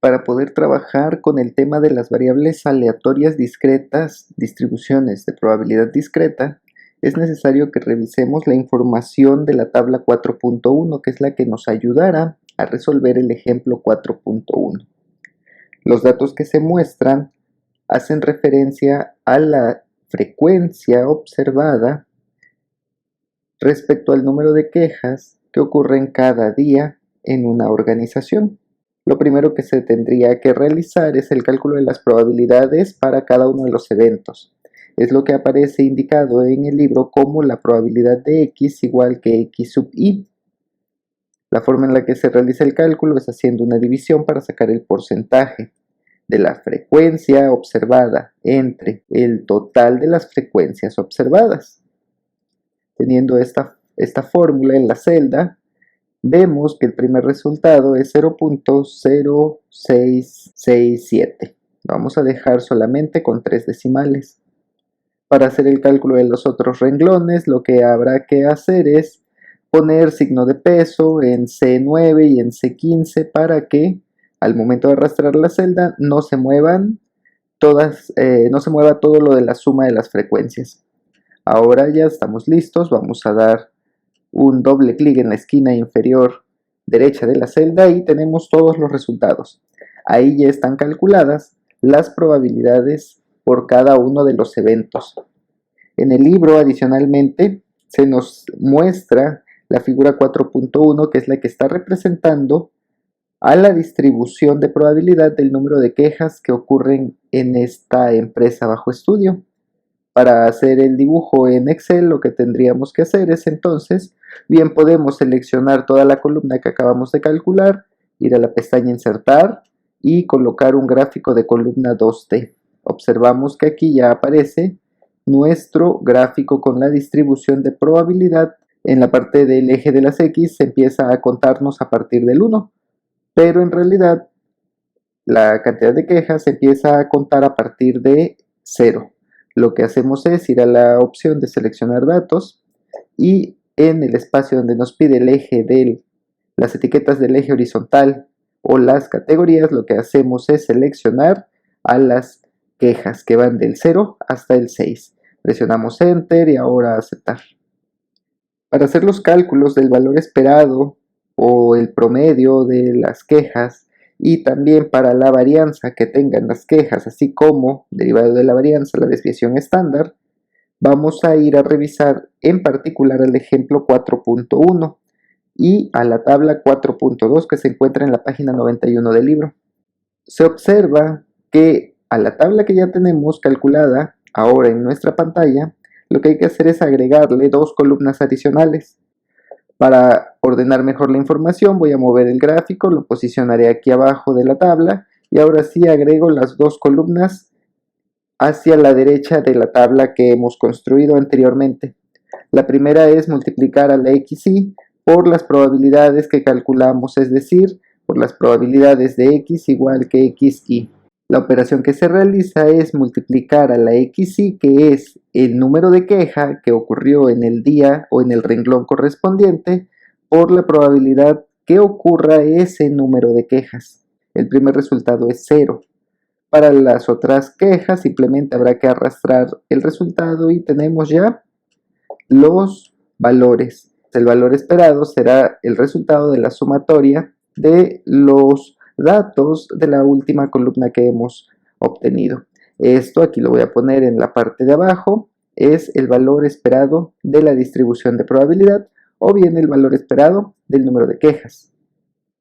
Para poder trabajar con el tema de las variables aleatorias discretas, distribuciones de probabilidad discreta, es necesario que revisemos la información de la tabla 4.1, que es la que nos ayudará a resolver el ejemplo 4.1. Los datos que se muestran hacen referencia a la frecuencia observada respecto al número de quejas que ocurren cada día en una organización. Lo primero que se tendría que realizar es el cálculo de las probabilidades para cada uno de los eventos. Es lo que aparece indicado en el libro como la probabilidad de x igual que x sub i. La forma en la que se realiza el cálculo es haciendo una división para sacar el porcentaje de la frecuencia observada entre el total de las frecuencias observadas. Teniendo esta fórmula en la celda, vemos que el primer resultado es 0.0667. Vamos a dejar solamente con 3 decimales. Para hacer el cálculo de los otros renglones, lo que habrá que hacer es poner signo de peso en C9 y en C15 para que al momento de arrastrar la celda no se mueva todo lo de la suma de las frecuencias. Ahora ya estamos listos, vamos a dar un doble clic en la esquina inferior derecha de la celda y tenemos todos los resultados. Ahí ya están calculadas las probabilidades por cada uno de los eventos. En el libro, adicionalmente, se nos muestra la figura 4.1, que es la que está representando a la distribución de probabilidad del número de quejas que ocurren en esta empresa bajo estudio. Para hacer el dibujo en Excel, lo que tendríamos que hacer es entonces, bien podemos seleccionar toda la columna que acabamos de calcular, ir a la pestaña Insertar y colocar un gráfico de columna 2D. Observamos que aquí ya aparece nuestro gráfico con la distribución de probabilidad. En la parte del eje de las X se empieza a contarnos a partir del 1, pero en realidad la cantidad de quejas se empieza a contar a partir de 0. Lo que hacemos es ir a la opción de seleccionar datos y en el espacio donde nos pide el eje de las etiquetas del eje horizontal o las categorías, lo que hacemos es seleccionar a las quejas que van del 0 hasta el 6. Presionamos Enter y ahora aceptar. Para hacer los cálculos del valor esperado o el promedio de las quejas y también para la varianza que tengan las quejas, así como derivado de la varianza, la desviación estándar, vamos a ir a revisar en particular el ejemplo 4.1 y a la tabla 4.2 que se encuentra en la página 91 del libro. Se observa que a la tabla que ya tenemos calculada ahora en nuestra pantalla, lo que hay que hacer es agregarle 2 columnas adicionales. Para ordenar mejor la información voy a mover el gráfico, lo posicionaré aquí abajo de la tabla y ahora sí agrego las 2 columnas hacia la derecha de la tabla que hemos construido anteriormente. La primera es multiplicar a la XY por las probabilidades que calculamos, es decir, por las probabilidades de X igual que XY. La operación que se realiza es multiplicar a la XY, que es el número de queja que ocurrió en el día o en el renglón correspondiente, por la probabilidad que ocurra ese número de quejas. El primer resultado es 0. Para las otras quejas simplemente habrá que arrastrar el resultado y tenemos ya los valores. El valor esperado será el resultado de la sumatoria de los datos de la última columna que hemos obtenido. Esto aquí lo voy a poner en la parte de abajo, es el valor esperado de la distribución de probabilidad o bien el valor esperado del número de quejas.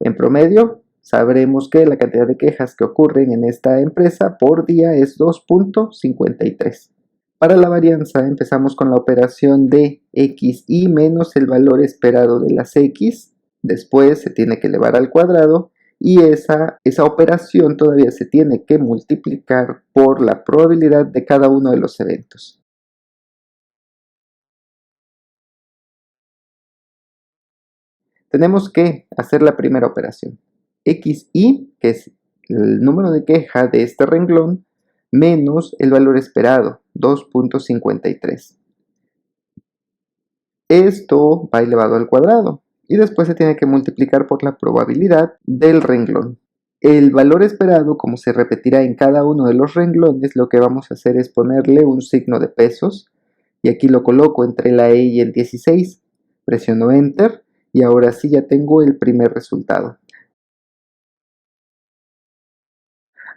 En promedio, sabremos que la cantidad de quejas que ocurren en esta empresa por día es 2.53. Para la varianza empezamos con la operación de XY menos el valor esperado de las X, después se tiene que elevar al cuadrado y esa operación todavía se tiene que multiplicar por la probabilidad de cada uno de los eventos. Tenemos que hacer la primera operación. XY, que es el número de queja de este renglón, menos el valor esperado, 2.53. Esto va elevado al cuadrado y después se tiene que multiplicar por la probabilidad del renglón. El valor esperado, como se repetirá en cada uno de los renglones, lo que vamos a hacer es ponerle un signo de pesos y aquí lo coloco entre la E y el 16, presiono Enter y ahora sí ya tengo el primer resultado.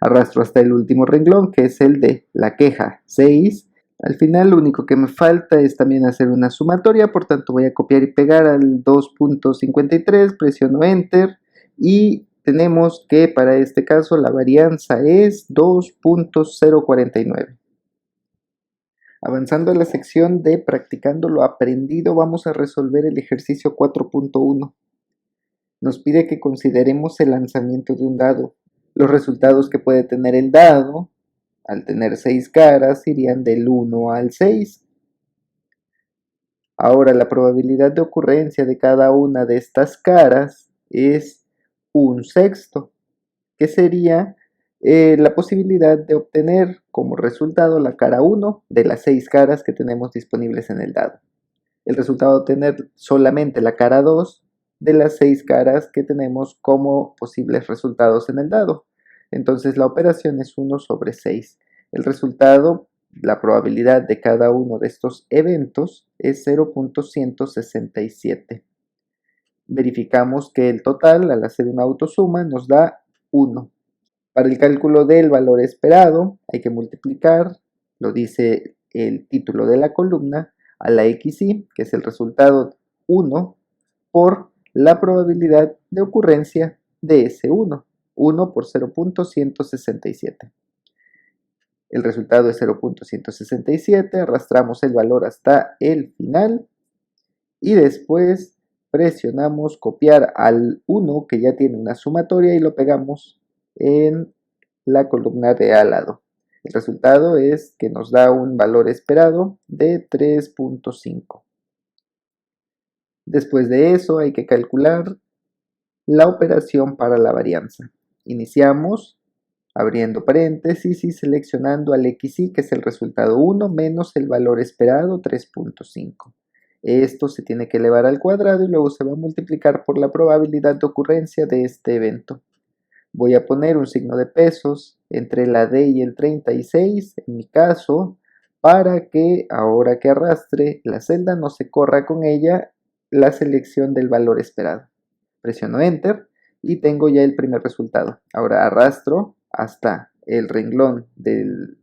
Arrastro hasta el último renglón, que es el de la queja 6. Al final lo único que me falta es también hacer una sumatoria, por tanto voy a copiar y pegar al 2.53, presiono Enter y tenemos que para este caso la varianza es 2.049. Avanzando a la sección de practicando lo aprendido, vamos a resolver el ejercicio 4.1. Nos pide que consideremos el lanzamiento de un dado. Los resultados que puede tener el dado, al tener 6 caras, irían del 1 al 6. Ahora la probabilidad de ocurrencia de cada una de estas caras es 1/6, que sería la posibilidad de obtener como resultado la cara 1 de las 6 caras que tenemos disponibles en el dado. El resultado de obtener solamente la cara 2 de las 6 caras que tenemos como posibles resultados en el dado. Entonces la operación es 1/6. El resultado, la probabilidad de cada uno de estos eventos es 0.167. Verificamos que el total al hacer una autosuma nos da 1. Para el cálculo del valor esperado hay que multiplicar, lo dice el título de la columna, a la XY, que es el resultado 1, por la probabilidad de ocurrencia de ese 1. 1 por 0.167. El resultado es 0.167, arrastramos el valor hasta el final y después presionamos copiar al 1 que ya tiene una sumatoria y lo pegamos en la columna de al lado. El resultado es que nos da un valor esperado de 3.5. Después de eso hay que calcular la operación para la varianza. Iniciamos abriendo paréntesis y seleccionando al XY, que es el resultado 1, menos el valor esperado 3.5. Esto se tiene que elevar al cuadrado y luego se va a multiplicar por la probabilidad de ocurrencia de este evento. Voy a poner un signo de pesos entre la D y el 36, en mi caso, para que ahora que arrastre la celda no se corra con ella la selección del valor esperado. Presiono Enter y tengo ya el primer resultado. Ahora arrastro hasta el renglón del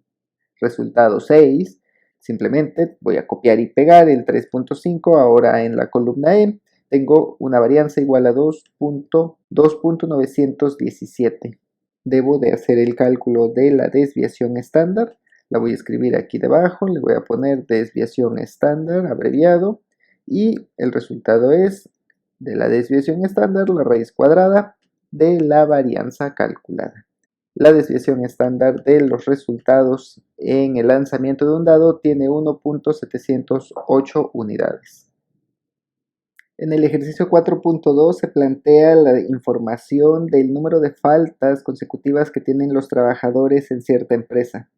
resultado 6. Simplemente voy a copiar y pegar el 3.5 ahora en la columna E. Tengo una varianza igual a 2.917. Debo de hacer el cálculo de la desviación estándar. La voy a escribir aquí debajo. Le voy a poner desviación estándar abreviado. Y el resultado es de la desviación estándar la raíz cuadrada de la varianza calculada. La desviación estándar de los resultados en el lanzamiento de un dado tiene 1.708 unidades. En el ejercicio 4.2 se plantea la información del número de faltas consecutivas que tienen los trabajadores en cierta empresa.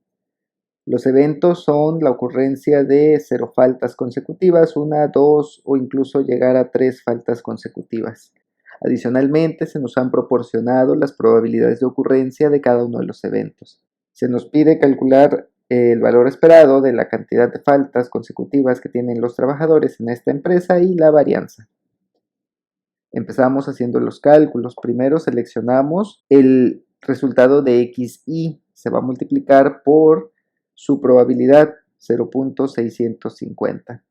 Los eventos son la ocurrencia de 0 faltas consecutivas, 1, 2 o incluso llegar a 3 faltas consecutivas. Adicionalmente, se nos han proporcionado las probabilidades de ocurrencia de cada uno de los eventos. Se nos pide calcular el valor esperado de la cantidad de faltas consecutivas que tienen los trabajadores en esta empresa y la varianza. Empezamos haciendo los cálculos. Primero seleccionamos el resultado de XY. Se va a multiplicar por su probabilidad 0.650.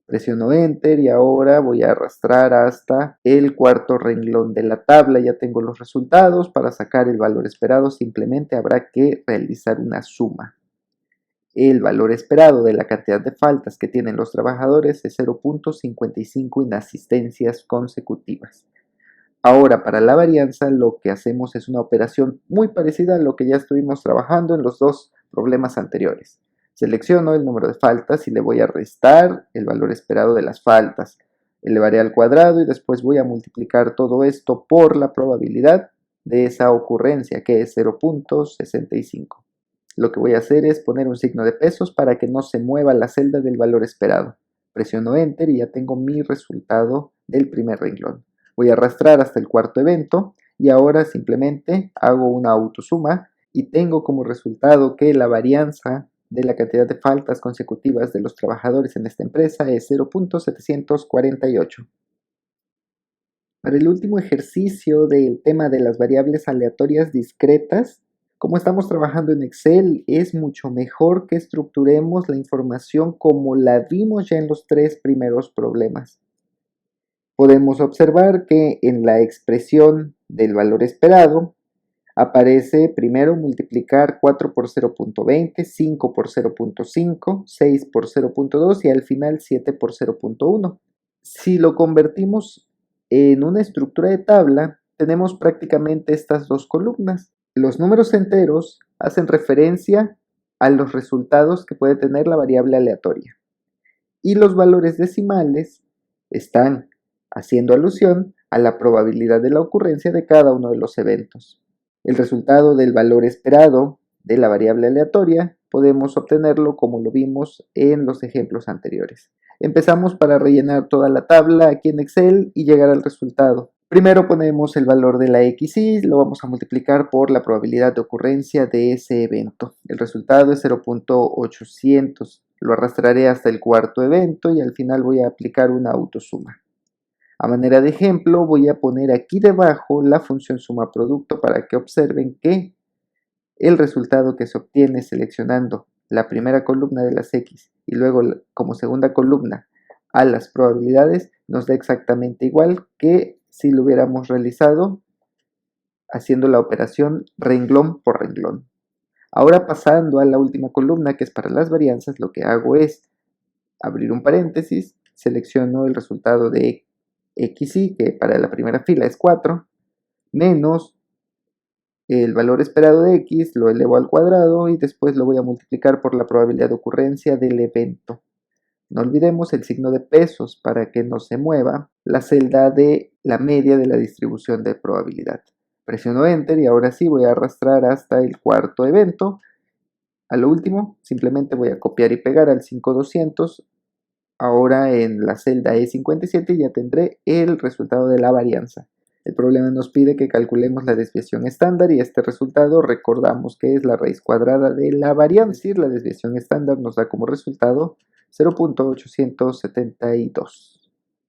Presiono Enter y ahora voy a arrastrar hasta el cuarto renglón de la tabla. Ya tengo los resultados. Para sacar el valor esperado simplemente habrá que realizar una suma. El valor esperado de la cantidad de faltas que tienen los trabajadores es 0.55 inasistencias consecutivas. Ahora, para la varianza, lo que hacemos es una operación muy parecida a lo que ya estuvimos trabajando en los dos problemas anteriores. Selecciono el número de faltas y le voy a restar el valor esperado de las faltas. Elevaré al cuadrado y después voy a multiplicar todo esto por la probabilidad de esa ocurrencia, que es 0.65. Lo que voy a hacer es poner un signo de pesos para que no se mueva la celda del valor esperado. Presiono Enter y ya tengo mi resultado del primer renglón. Voy a arrastrar hasta el cuarto evento y ahora simplemente hago una autosuma y tengo como resultado que la varianza de la cantidad de faltas consecutivas de los trabajadores en esta empresa es 0.748. Para el último ejercicio del tema de las variables aleatorias discretas, como estamos trabajando en Excel, es mucho mejor que estructuremos la información como la vimos ya en los tres primeros problemas. Podemos observar que en la expresión del valor esperado aparece primero multiplicar 4 por 0.20, 5 por 0.5, 6 por 0.2 y al final 7 por 0.1. Si lo convertimos en una estructura de tabla, tenemos prácticamente estas dos columnas. Los números enteros hacen referencia a los resultados que puede tener la variable aleatoria. Y los valores decimales están haciendo alusión a la probabilidad de la ocurrencia de cada uno de los eventos. El resultado del valor esperado de la variable aleatoria podemos obtenerlo como lo vimos en los ejemplos anteriores. Empezamos para rellenar toda la tabla aquí en Excel y llegar al resultado. Primero ponemos el valor de la XY, lo vamos a multiplicar por la probabilidad de ocurrencia de ese evento. El resultado es 0.800. Lo arrastraré hasta el cuarto evento y al final voy a aplicar una autosuma. A manera de ejemplo, voy a poner aquí debajo la función suma producto para que observen que el resultado que se obtiene seleccionando la primera columna de las X y luego como segunda columna a las probabilidades nos da exactamente igual que si lo hubiéramos realizado haciendo la operación renglón por renglón. Ahora pasando a la última columna que es para las varianzas, lo que hago es abrir un paréntesis, selecciono el resultado de XY, que para la primera fila es 4, menos el valor esperado de X, lo elevo al cuadrado y después lo voy a multiplicar por la probabilidad de ocurrencia del evento. No olvidemos el signo de pesos para que no se mueva la celda de la media de la distribución de probabilidad. Presiono Enter y ahora sí voy a arrastrar hasta el cuarto evento. A lo último, simplemente voy a copiar y pegar al 5200. Ahora en la celda E57 ya tendré el resultado de la varianza. El problema nos pide que calculemos la desviación estándar y este resultado recordamos que es la raíz cuadrada de la varianza. Es decir, la desviación estándar nos da como resultado 0.872.